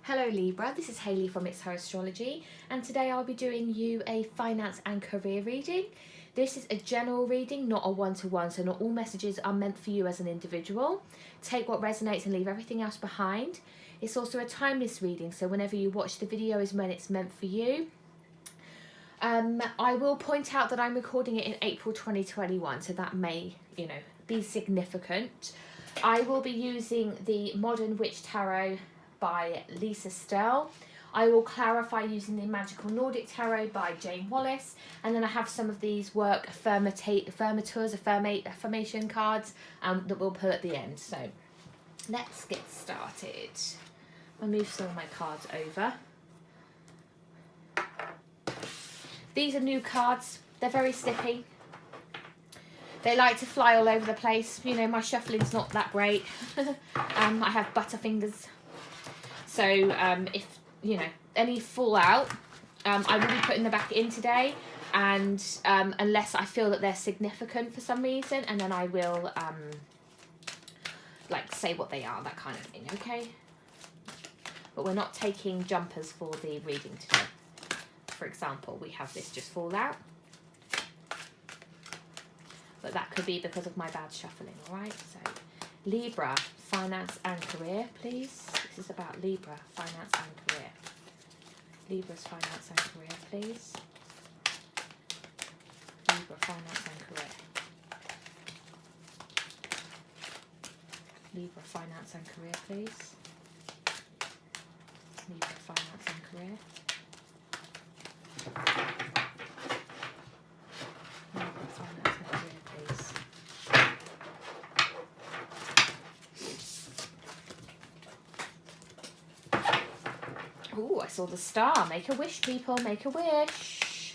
Hello Libra, this is Hayley from It's Her Astrology, and today I'll be doing you a finance and career reading. This is a general reading, not a one-to-one, so not all messages are meant for you as an individual. Take what resonates and leave everything else behind. It's also a timeless reading, so whenever you watch the video is when it's meant for you. I will point out that I'm recording it in April 2021, so that may, be significant. I will be using the Modern Witch Tarot by Lisa Sterle. I will clarify using the Magical Nordic Tarot by Jane Wallace, and then I have some of these work affirmation cards that we'll pull at the end. So let's get started. I'll move some of my cards over. These are new cards. They're very slippy. They like to fly all over the place. My shuffling's not that great. I have butterfingers. So if, any fall out, I will be putting them back in today, and unless I feel that they're significant for some reason, and then I will, say what they are, that kind of thing, okay? But we're not taking jumpers for the reading today. For example, we have this just fall out. But that could be because of my bad shuffling, all right? So, Libra, finance and career, please. This is about Libra, finance and career. Libra's finance and career, please. Libra, finance and career. Libra, finance and career, please. Libra, finance and career. Libra, finance and career, please. Ooh, I saw the star. Make a wish, people. Make a wish.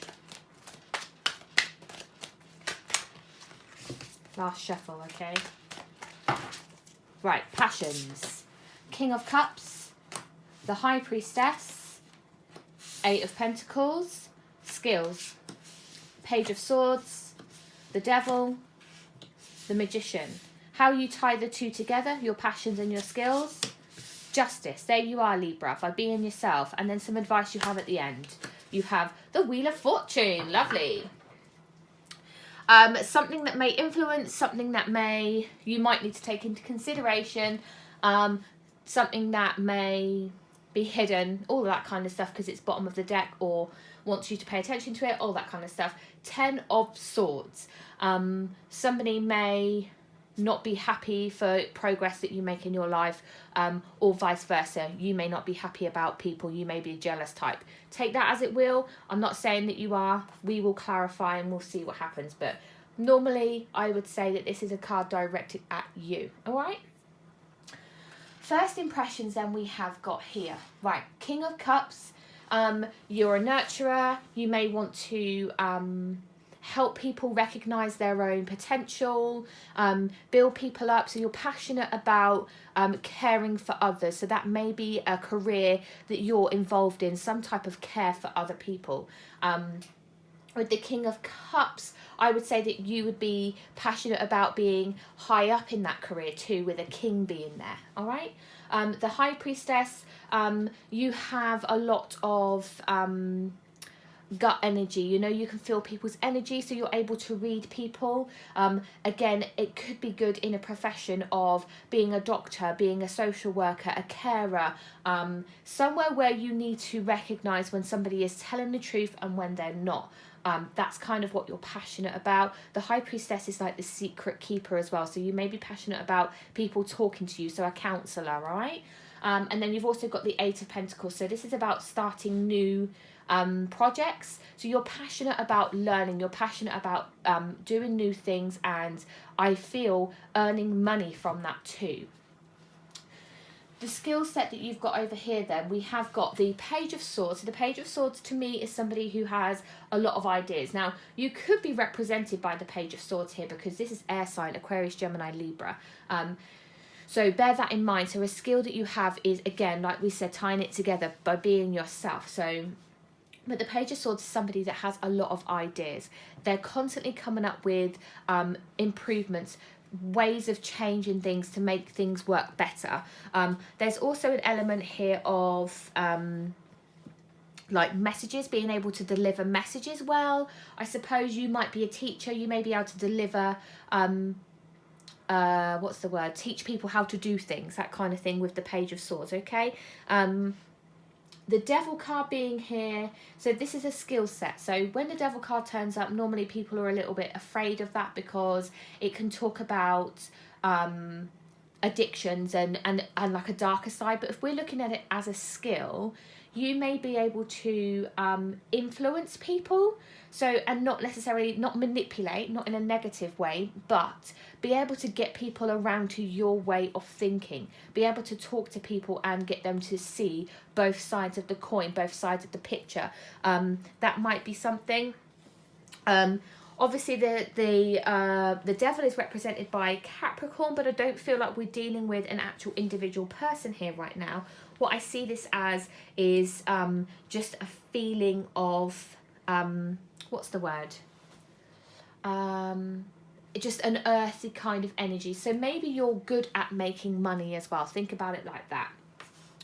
Last shuffle, okay? Right, passions. King of Cups. The High Priestess. Eight of Pentacles. Skills. Page of Swords. The Devil. The Magician. How you tie the two together, your passions and your skills. Justice, there you are, Libra, by being yourself. And then some advice you have at the end. You have the Wheel of Fortune, lovely. Something that may influence, something that you might need to take into consideration, something that may be hidden, all that kind of stuff because it's bottom of the deck or wants you to pay attention to it, all that kind of stuff. 10 of Swords. Somebody may not be happy for progress that you make in your life, or vice versa. You may not be happy about people. You may be a jealous type. Take that as it will. I'm not saying that you are. We will clarify and we'll see what happens. But normally, I would say that this is a card directed at you. All right? First impressions then we have got here. Right, King of Cups. You're a nurturer. You may want to help people recognize their own potential, build people up. So you're passionate about caring for others. So that may be a career that you're involved in, some type of care for other people. With the King of Cups, I would say that you would be passionate about being high up in that career too, with a king being there, all right? The High Priestess, you have a lot of gut energy. You can feel people's energy, so you're able to read people. Again, it could be good in a profession of being a doctor, being a social worker, a carer, somewhere where you need to recognize when somebody is telling the truth and when they're not. That's kind of what you're passionate about. The High Priestess is like the secret keeper as well, so you may be passionate about people talking to you, so a counsellor, all right? And then you've also got the Eight of Pentacles, so this is about starting new projects. So you're passionate about learning, you're passionate about doing new things, and I feel earning money from that too. The skill set that you've got over here then, we have got the Page of Swords. So the Page of Swords to me is somebody who has a lot of ideas. Now, you could be represented by the Page of Swords here because this is air sign, Aquarius, Gemini, Libra. So bear that in mind. So a skill that you have is, again, like we said, tying it together by being yourself. So, but the Page of Swords is somebody that has a lot of ideas. They're constantly coming up with improvements, ways of changing things to make things work better. There's also an element here of like messages, being able to deliver messages well. I suppose you might be a teacher, you may be able to deliver what's the word, teach people how to do things, that kind of thing, with the Page of Swords. Okay, the Devil card being here, so this is a skill set. So when the Devil card turns up, normally people are a little bit afraid of that because it can talk about addictions and like a darker side. But if we're looking at it as a skill, you may be able to influence people, so, and not necessarily, not manipulate, not in a negative way, but be able to get people around to your way of thinking, be able to talk to people and get them to see both sides of the coin, both sides of the picture. That might be something. Obviously the Devil is represented by Capricorn, but I don't feel like we're dealing with an actual individual person here right now. What I see this as is just a feeling of what's the word? Just an earthy kind of energy. So maybe you're good at making money as well. Think about it like that.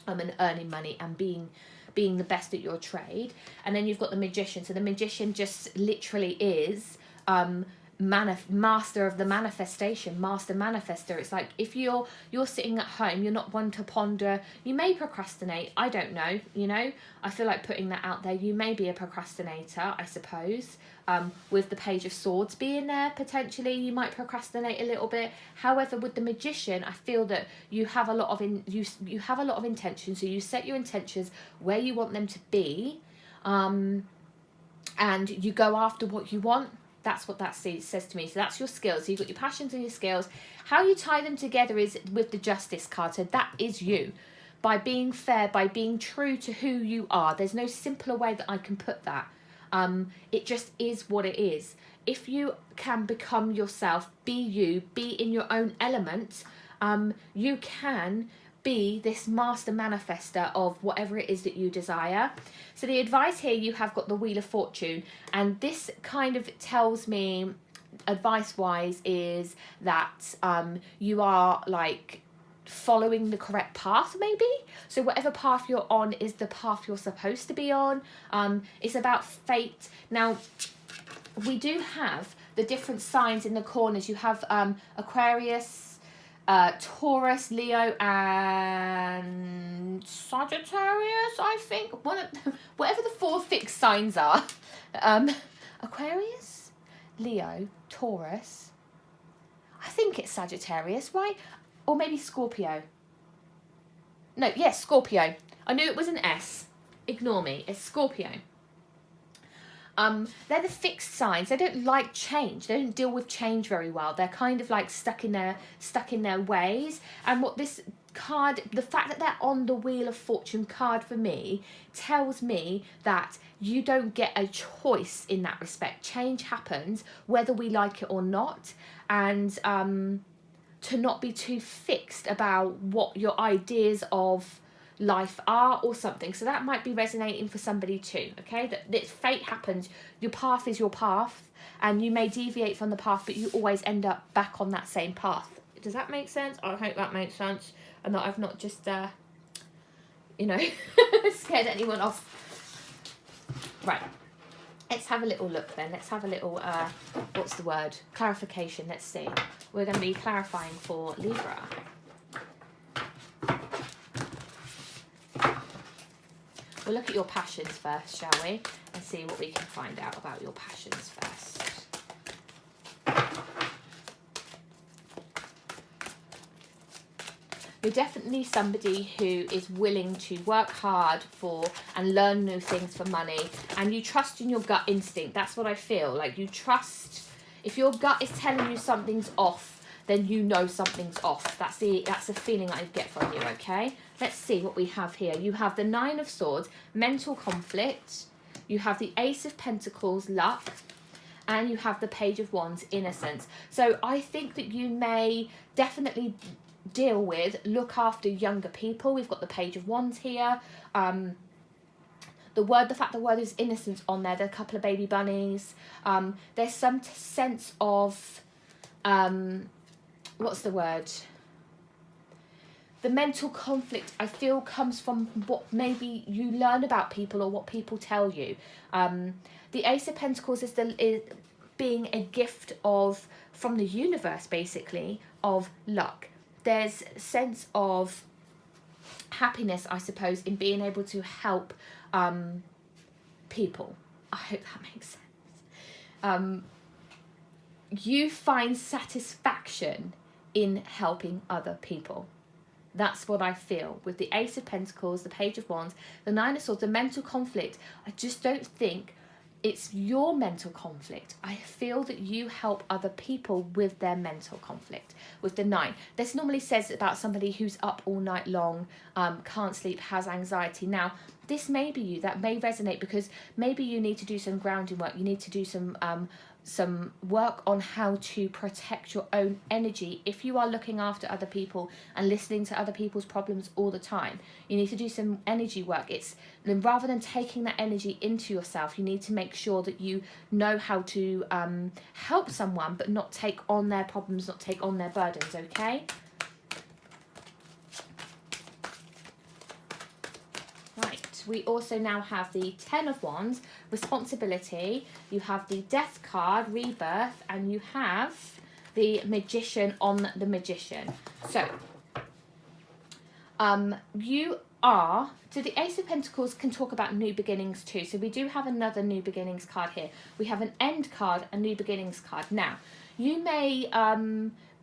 And earning money and being the best at your trade. And then you've got the Magician. So the Magician just literally is master of the manifestation, master manifester. It's like if you're sitting at home, you're not one to ponder. You may procrastinate, I don't know, you know, I feel like putting that out there. You may be a procrastinator, I suppose. With the Page of Swords being there, potentially you might procrastinate a little bit. However, with the Magician, I feel that you have a lot of you have a lot of intention. So you set your intentions where you want them to be, and you go after what you want. That's what that says to me. So that's your skills. So you've got your passions and your skills. How you tie them together is with the Justice card. So that is you. By being fair, by being true to who you are. There's no simpler way that I can put that. It just is what it is. If you can become yourself, be you, be in your own element, you can be this master manifester of whatever it is that you desire. So the advice here, you have got the Wheel of Fortune, and this kind of tells me, advice wise, is that you are like following the correct path, maybe. So whatever path you're on is the path you're supposed to be on. It's about fate. Now we do have the different signs in the corners. You have Aquarius, Taurus, Leo, and Sagittarius, I think. Whatever the 4 fixed signs are. Aquarius, Leo, Taurus. I think it's Sagittarius, right? Or maybe Scorpio. No, yes, Scorpio. I knew it was an S. Ignore me. It's Scorpio. They're the fixed signs. They don't like change. They don't deal with change very well. They're kind of like stuck in their ways. And what this card, the fact that they're on the Wheel of Fortune card for me, tells me that you don't get a choice in that respect. Change happens whether we like it or not. And to not be too fixed about what your ideas of life are or something. So that might be resonating for somebody too. Okay, that fate happens. Your path is your path, and you may deviate from the path, but you always end up back on that same path. Does that make sense? I hope that makes sense, and that I've not just you know scared anyone off. Right, let's have a little look then. Let's have a little what's the word, clarification. Let's see. We're going to be clarifying for Libra. We'll look at your passions first, shall we? And see what we can find out about your passions first. You're definitely somebody who is willing to work hard for and learn new things for money. And you trust in your gut instinct. That's what I feel. Like you trust. If your gut is telling you something's off, then you know something's off. That's the feeling I get from you, okay? Let's see what we have here. You have the 9 of Swords, mental conflict. You have the Ace of Pentacles, luck. And you have the Page of Wands, innocence. So I think that you may definitely deal with, look after younger people. We've got the Page of Wands here. The fact the word is innocence on there. There are a couple of baby bunnies. There's some sense of what's the word? The mental conflict, I feel, comes from what maybe you learn about people or what people tell you. The Ace of Pentacles is being a gift from the universe, basically, of luck. There's a sense of happiness, I suppose, in being able to help people. I hope that makes sense. You find satisfaction in helping other people. That's what I feel with the Ace of Pentacles, the Page of Wands, the Nine of Swords, the mental conflict. I just don't think it's your mental conflict. I feel that you help other people with their mental conflict. With the 9, this normally says about somebody who's up all night long, can't sleep, has anxiety. Now, this may be you. That may resonate because maybe you need to do some grounding work. You need to do some work on how to protect your own energy. If you are looking after other people and listening to other people's problems all the time, you need to do some energy work. Rather than taking that energy into yourself, you need to make sure that you know how to help someone, but not take on their problems, not take on their burdens, okay? Right, we also now have the 10 of Wands, responsibility. You have the Death card, rebirth, and you have the Magician on the Magician. So, so the Ace of Pentacles can talk about new beginnings too. So we do have another new beginnings card here. We have an End card, a new beginnings card. Now, you may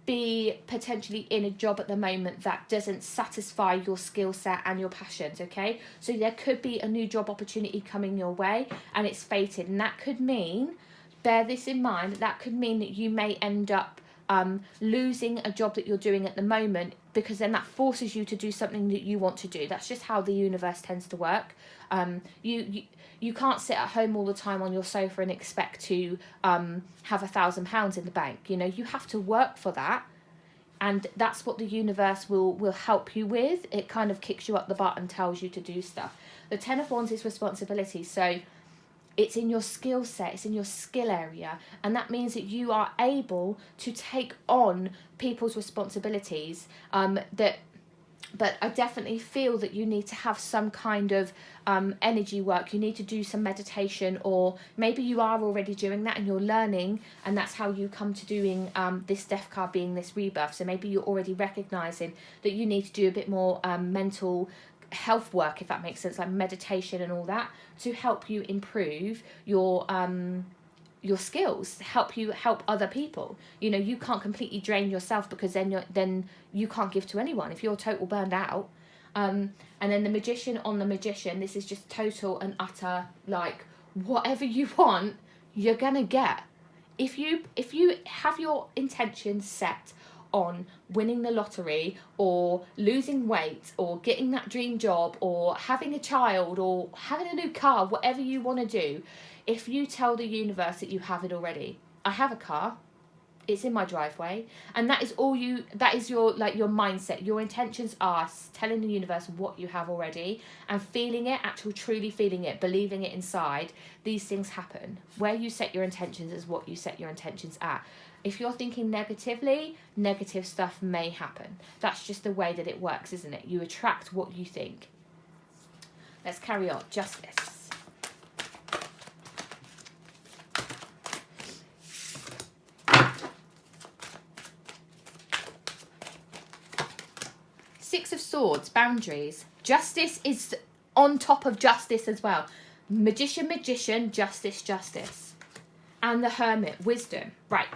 be potentially in a job at the moment that doesn't satisfy your skill set and your passions, okay? So there could be a new job opportunity coming your way and it's fated. And that could mean, bear this in mind, that could mean that you may end up losing a job that you're doing at the moment, because then that forces you to do something that you want to do. That's just how the universe tends to work. You can't sit at home all the time on your sofa and expect to have £1,000 in the bank. You know, you have to work for that, and that's what the universe will help you with. It kind of kicks you up the butt and tells you to do stuff. The 10 of Wands is responsibility, so it's in your skill set, it's in your skill area, and that means that you are able to take on people's responsibilities. But I definitely feel that you need to have some kind of energy work. You need to do some meditation, or maybe you are already doing that and you're learning, and that's how you come to doing this Death card being this rebirth. So maybe you're already recognising that you need to do a bit more mental health work, if that makes sense, like meditation and all that, to help you improve your skills, help other people. You know, you can't completely drain yourself, because then you can't give to anyone if you're total burned out. And then the Magician on the Magician, this is just total and utter, like, whatever you want, you're gonna get. If you have your intentions set on winning the lottery, or losing weight, or getting that dream job, or having a child, or having a new car, whatever you want to do, if you tell the universe that you have it already, I have a car, it's in my driveway, and that is your mindset. Your intentions are telling the universe what you have already, and feeling it, truly feeling it, believing it inside. These things happen. Where you set your intentions is what you set your intentions at. If you're thinking negatively, negative stuff may happen. That's just the way that it works, isn't it? You attract what you think. Let's carry on. Justice. Six of Swords, boundaries. Justice is on top of justice as well. Magician, magician, justice, justice. And the Hermit, wisdom. Right.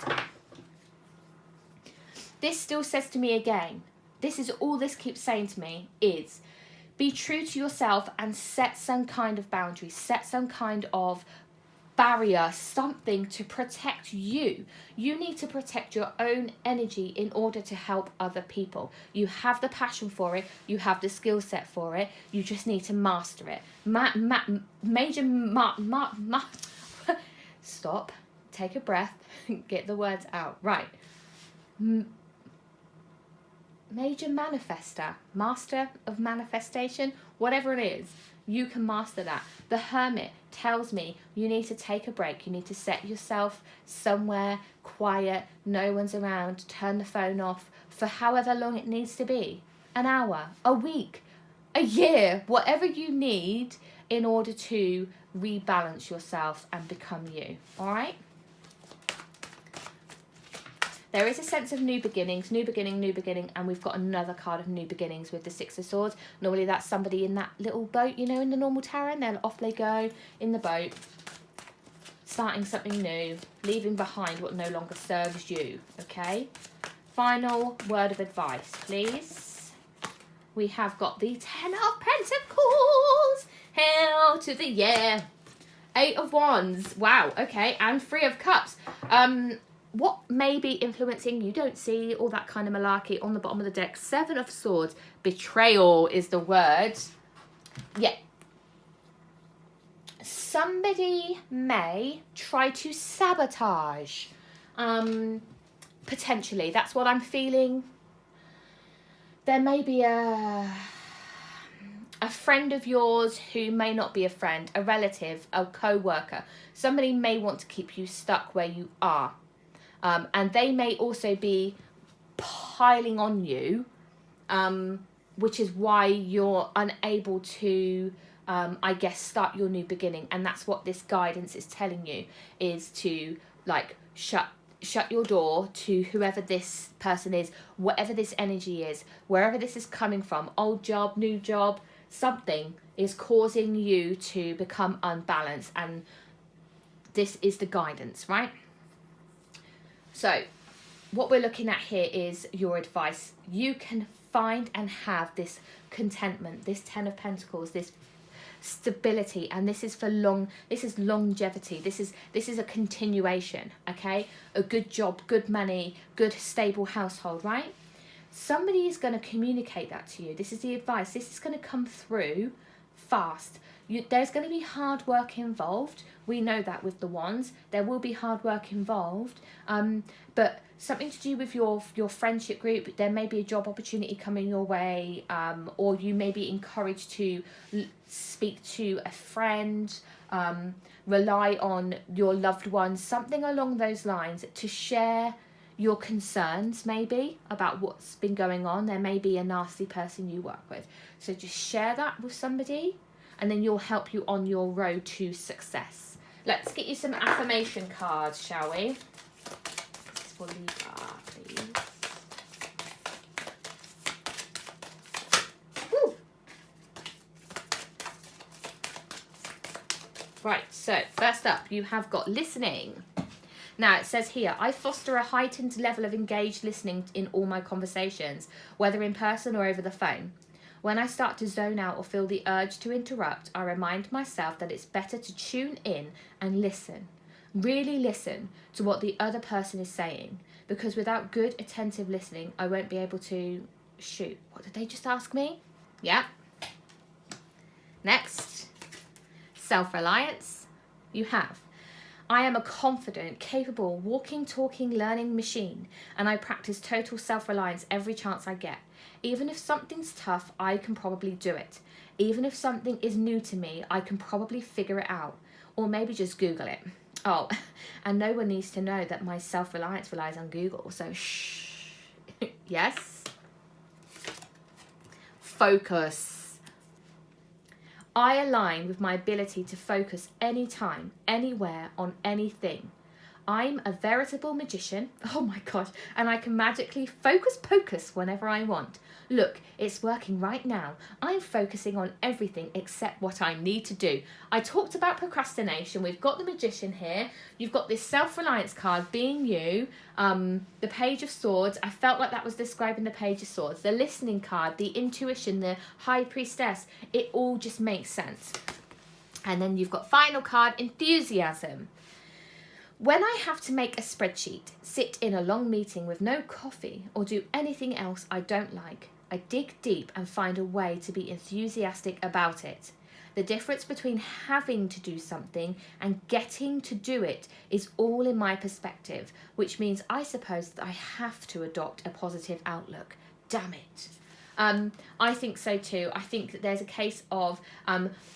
This still says to me again, this is all this keeps saying to me, is be true to yourself and set some kind of boundary, set some kind of barrier, something to protect you. You need to protect your own energy in order to help other people. You have the passion for it, you have the skill set for it, you just need to master it. Stop, take a breath, get the words out. Right. Major manifester, master of manifestation. whatever it is, you can master that. The Hermit tells me you need to take a break. You need to set yourself somewhere quiet, no one's around, turn the phone off for however long it needs to be. An hour, a week, a year, whatever you need in order to rebalance yourself and become you. All right? There is a sense of new beginnings, new beginning, and we've got another card of new beginnings with the Six of Swords. Normally that's somebody in that little boat, you know, in the normal tarot, and then off they go in the boat, starting something new, leaving behind what no longer serves you, okay? Final word of advice, please. We have got the Ten of Pentacles, hell to the yeah. Eight of Wands, wow, okay, and Three of Cups. What may be influencing, you don't see, all that kind of malarkey on the bottom of the deck. Seven of Swords, betrayal is the word. Yeah. Somebody may try to sabotage. Potentially, that's what I'm feeling. There may be a friend of yours who may not be a friend, a relative, a co-worker. Somebody may want to keep you stuck where you are. And they may also be piling on you, which is why you're unable to, I guess, start your new beginning. And that's what this guidance is telling you, is to, like, shut your door to whoever this person is, whatever this energy is, wherever this is coming from, old job, new job, something is causing you to become unbalanced. And this is the guidance, right? So what we're looking at here is your advice. You can find and have this contentment, this Ten of Pentacles, this stability, and this is for this is longevity. This is a continuation, okay? A good job, good money, good stable household, right? Somebody is going to communicate that to you. This is the advice. This is going to come through fast. There's going to be hard work involved. We know that with the Wands. There will be hard work involved. But something to do with your friendship group. There may be a job opportunity coming your way. Or you may be encouraged to speak to a friend. Rely on your loved ones. Something along those lines to share your concerns maybe about what's been going on. There may be a nasty person you work with. So just share that with somebody. And then you'll help you on your road to success. Let's get you some affirmation cards, shall we? This is for Libra, please. Woo! Right, so first up, you have got listening. Now, it says here, I foster a heightened level of engaged listening in all my conversations, whether in person or over the phone. When I start to zone out or feel the urge to interrupt, I remind myself that it's better to tune in and listen. Really listen to what the other person is saying, because without good, attentive listening, I won't be able to shoot. What did they just ask me? Yeah. Next, self-reliance. You have. I am a confident, capable, walking, talking, learning machine, and I practice total self-reliance every chance I get. Even if something's tough, I can probably do it. Even if something is new to me, I can probably figure it out. Or maybe just Google it. Oh, and no one needs to know that my self-reliance relies on Google, so shh. Yes? Focus. I align with my ability to focus anytime, anywhere, on anything. I'm a veritable magician, oh my gosh, and I can magically focus whenever I want. Look, it's working right now. I'm focusing on everything except what I need to do. I talked about procrastination. We've got the magician here. You've got this self-reliance card, being you, the Page of Swords. I felt like that was describing the Page of Swords. The listening card, the intuition, the High Priestess. It all just makes sense. And then you've got final card, enthusiasm. When I have to make a spreadsheet, sit in a long meeting with no coffee, or do anything else I don't like, I dig deep and find a way to be enthusiastic about it. The difference between having to do something and getting to do it is all in my perspective, which means I suppose that I have to adopt a positive outlook. Damn it. I think so too. I think that there's a case of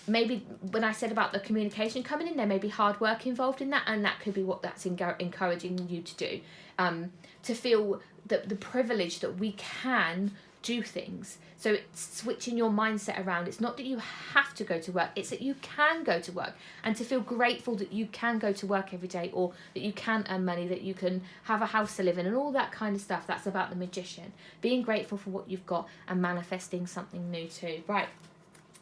maybe when I said about the communication coming in, there may be hard work involved in that, and that could be what that's encouraging you to do. To feel the privilege that we can do things. So it's switching your mindset around. It's not that you have to go to work, it's that you can go to work, and to feel grateful that you can go to work every day, or that you can earn money, that you can have a house to live in, and all that kind of stuff. That's about the magician. Being grateful for what you've got and manifesting something new too. Right.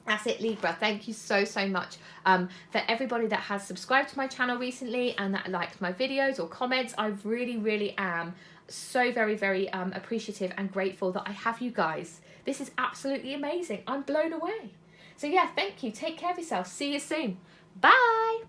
That's it, Libra. Thank you so much for everybody that has subscribed to my channel recently and that liked my videos or comments. I really am so very appreciative and grateful that I have you guys. This is absolutely amazing. I'm blown away. So yeah, thank you. Take care of yourself. See you soon. Bye.